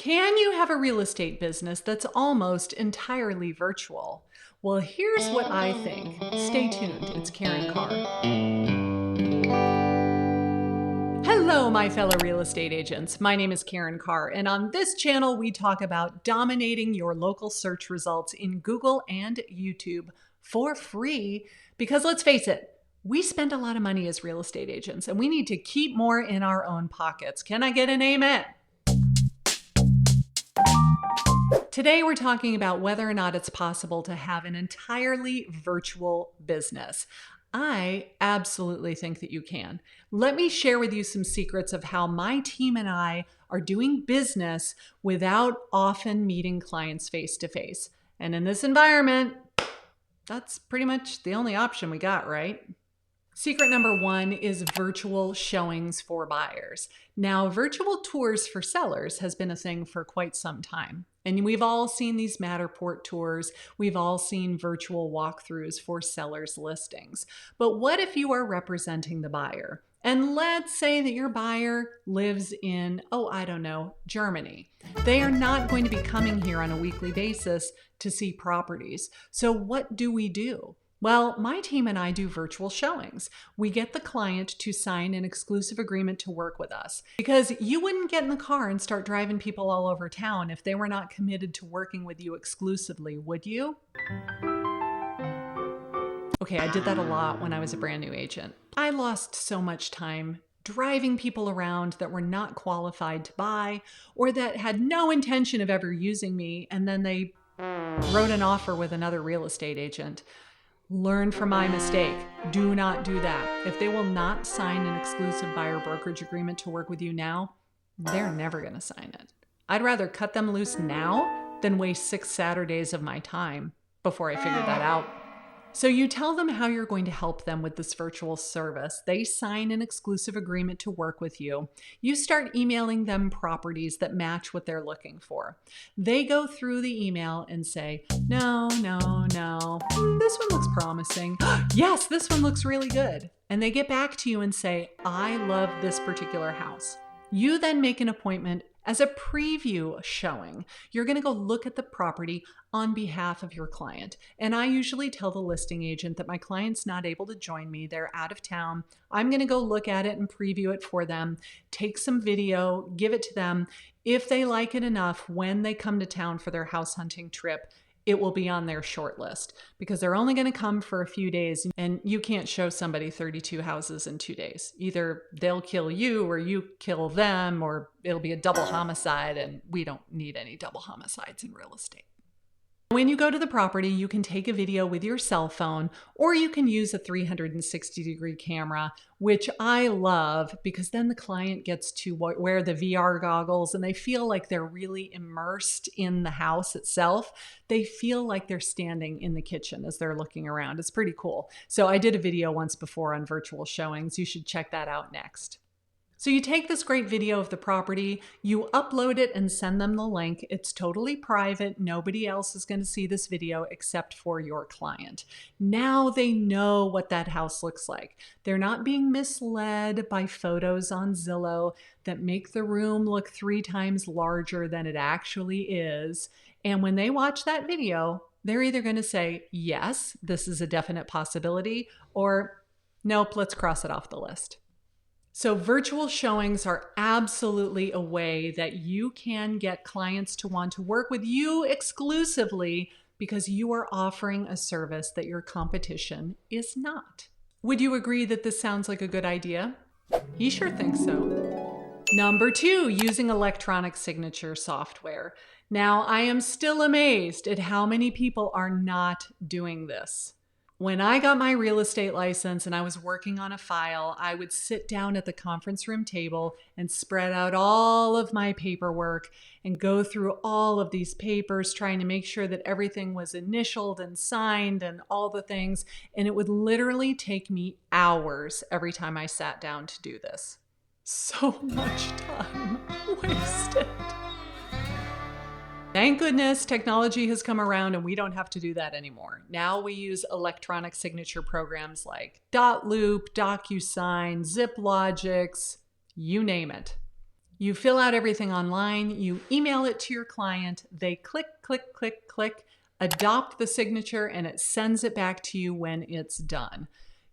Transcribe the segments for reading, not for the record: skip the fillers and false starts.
Can you have a real estate business that's almost entirely virtual? Well, here's what I think. Stay tuned. It's Karin Carr. Hello, my fellow real estate agents. My name is Karin Carr, and on this channel, we talk about dominating your local search results in Google and YouTube for free. Because let's face it, we spend a lot of money as real estate agents, and we need to keep more in our own pockets. Can I get an amen? Today, we're talking about whether or not it's possible to have an entirely virtual business. I absolutely think that you can. Let me share with you some secrets of how my team and I are doing business without often meeting clients face to face. And in this environment, that's pretty much the only option we got, right? Secret number one is virtual showings for buyers. Now, virtual tours for sellers has been a thing for quite some time. And we've all seen these Matterport tours. We've all seen virtual walkthroughs for sellers' listings. But what if you are representing the buyer? And let's say that your buyer lives in, Germany. They are not going to be coming here on a weekly basis to see properties. So what do? Well, my team and I do virtual showings. We get the client to sign an exclusive agreement to work with us because you wouldn't get in the car and start driving people all over town if they were not committed to working with you exclusively, would you? Okay, I did that a lot when I was a brand new agent. I lost so much time driving people around that were not qualified to buy or that had no intention of ever using me, and then they wrote an offer with another real estate agent. Learn from my mistake. Do not do that. If they will not sign an exclusive buyer brokerage agreement to work with you now, they're never going to sign it. I'd rather cut them loose now than waste 6 Saturdays of my time before I figured that out. So you tell them how you're going to help them with this virtual service. They sign an exclusive agreement to work with you. You start emailing them properties that match what they're looking for. They go through the email and say, no. This one looks promising. Yes, this one looks really good. And they get back to you and say, I love this particular house. You then make an appointment as a preview showing. You're going to go look at the property on behalf of your client. And I usually tell the listing agent that my client's not able to join me. They're out of town. I'm going to go look at it and preview it for them, take some video, give it to them. If they like it enough, when they come to town for their house hunting trip, it will be on their short list because they're only going to come for a few days and you can't show somebody 32 houses in 2 days. Either they'll kill you or you kill them, or it'll be a double homicide, and we don't need any double homicides in real estate. When you go to the property, you can take a video with your cell phone, or you can use a 360-degree camera, which I love because then the client gets to wear the VR goggles and they feel like they're really immersed in the house itself. They feel like they're standing in the kitchen as they're looking around. It's pretty cool. So I did a video once before on virtual showings. You should check that out next. So you take this great video of the property, you upload it and send them the link. It's totally private. Nobody else is going to see this video except for your client. Now they know what that house looks like. They're not being misled by photos on Zillow that make the room look 3 times larger than it actually is. And when they watch that video, they're either going to say, yes, this is a definite possibility, or nope, let's cross it off the list. So virtual showings are absolutely a way that you can get clients to want to work with you exclusively because you are offering a service that your competition is not. Would you agree that this sounds like a good idea? He sure thinks so. Number 2, using electronic signature software. Now, I am still amazed at how many people are not doing this. When I got my real estate license and I was working on a file, I would sit down at the conference room table and spread out all of my paperwork and go through all of these papers, trying to make sure that everything was initialed and signed and all the things. And it would literally take me hours every time I sat down to do this. So much time wasted. Thank goodness technology has come around and we don't have to do that anymore. Now we use electronic signature programs like Dotloop, DocuSign, ZipLogix, you name it. You fill out everything online, you email it to your client, they click, click, click, click, adopt the signature, and it sends it back to you when it's done.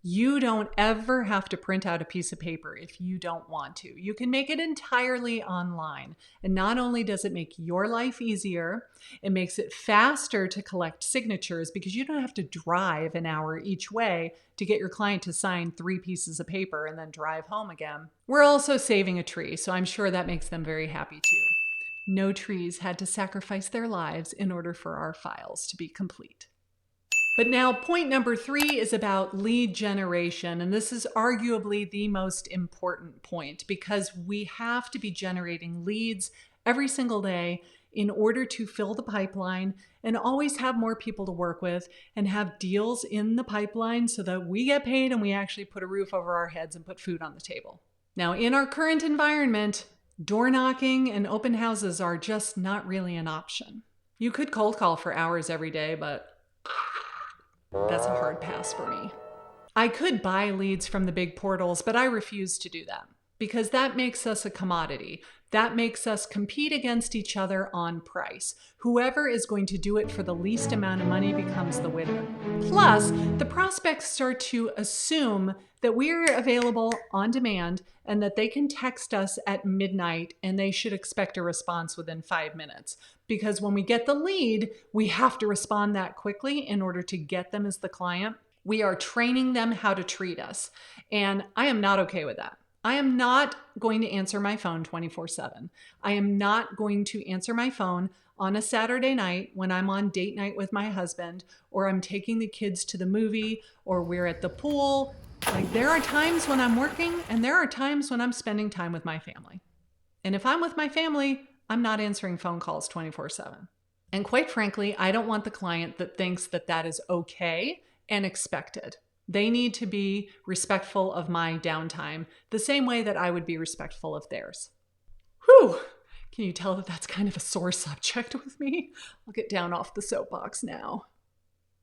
You don't ever have to print out a piece of paper if you don't want to. You can make it entirely online. And not only does it make your life easier, it makes it faster to collect signatures because you don't have to drive an hour each way to get your client to sign 3 pieces of paper and then drive home again. We're also saving a tree, so I'm sure that makes them very happy too. No trees had to sacrifice their lives in order for our files to be complete. But now point number 3 is about lead generation. And this is arguably the most important point because we have to be generating leads every single day in order to fill the pipeline and always have more people to work with and have deals in the pipeline so that we get paid and we actually put a roof over our heads and put food on the table. Now, in our current environment, door knocking and open houses are just not really an option. You could cold call for hours every day, but that's a hard pass for me. I could buy leads from the big portals, but I refuse to do that because that makes us a commodity. That makes us compete against each other on price. Whoever is going to do it for the least amount of money becomes the winner. Plus, the prospects start to assume that we're available on demand and that they can text us at midnight and they should expect a response within 5 minutes. Because when we get the lead, we have to respond that quickly in order to get them as the client. We are training them how to treat us. And I am not okay with that. I am not going to answer my phone 24/7. I am not going to answer my phone on a Saturday night when I'm on date night with my husband, or I'm taking the kids to the movie, or we're at the pool. Like, there are times when I'm working and there are times when I'm spending time with my family. And if I'm with my family, I'm not answering phone calls 24/7. And quite frankly, I don't want the client that thinks that that is okay and expected. They need to be respectful of my downtime the same way that I would be respectful of theirs. Whew! Can you tell that that's kind of a sore subject with me? I'll get down off the soapbox now.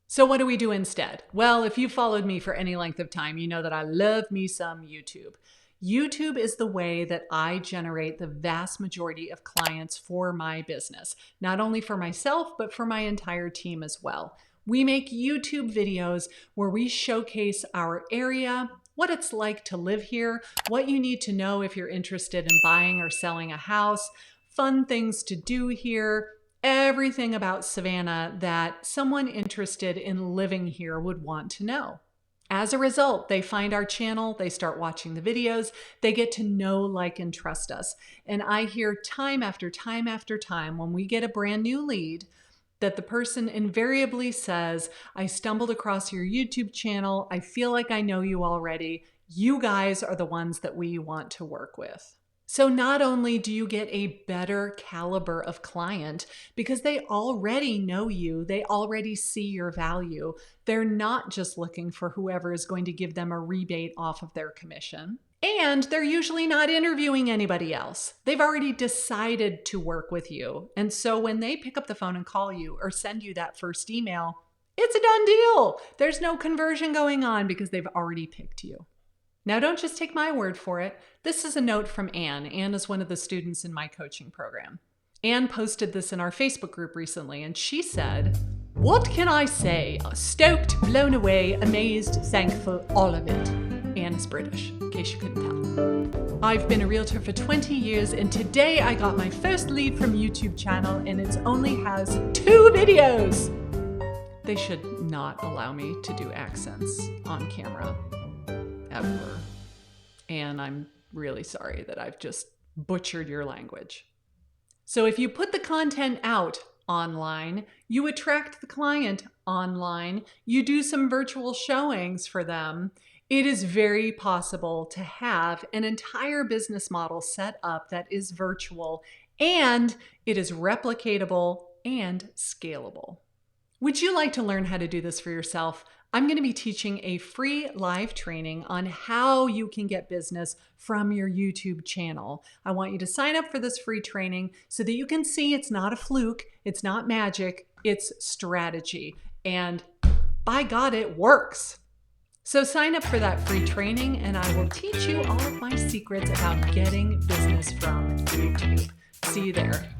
So what do we do instead? Well, if you followed me for any length of time, you know that I love me some YouTube. YouTube is the way that I generate the vast majority of clients for my business, not only for myself, but for my entire team as well. We make YouTube videos where we showcase our area, what it's like to live here, what you need to know if you're interested in buying or selling a house, fun things to do here, everything about Savannah that someone interested in living here would want to know. As a result, they find our channel, they start watching the videos, they get to know, like, and trust us. And I hear time after time after time when we get a brand new lead that the person invariably says, I stumbled across your YouTube channel. I feel like I know you already. You guys are the ones that we want to work with. So not only do you get a better caliber of client because they already know you, they already see your value. They're not just looking for whoever is going to give them a rebate off of their commission. And they're usually not interviewing anybody else. They've already decided to work with you. And so when they pick up the phone and call you or send you that first email, it's a done deal. There's no conversion going on because they've already picked you. Now, don't just take my word for it. This is a note from Anne. Anne is one of the students in my coaching program. Anne posted this in our Facebook group recently, and she said, "What can I say? Stoked, blown away, amazed, thankful, all of it." Anne is British, in case you couldn't tell. I've been a realtor for 20 years, and today I got my first lead from YouTube channel, and it only has 2 videos. They should not allow me to do accents on camera, ever. And I'm really sorry that I've just butchered your language. So if you put the content out online, you attract the client online, you do some virtual showings for them, it is very possible to have an entire business model set up that is virtual, and it is replicatable and scalable. Would you like to learn how to do this for yourself? I'm going to be teaching a free live training on how you can get business from your YouTube channel. I want you to sign up for this free training so that you can see it's not a fluke, it's not magic, it's strategy. And by God, it works. So sign up for that free training and I will teach you all of my secrets about getting business from YouTube. See you there.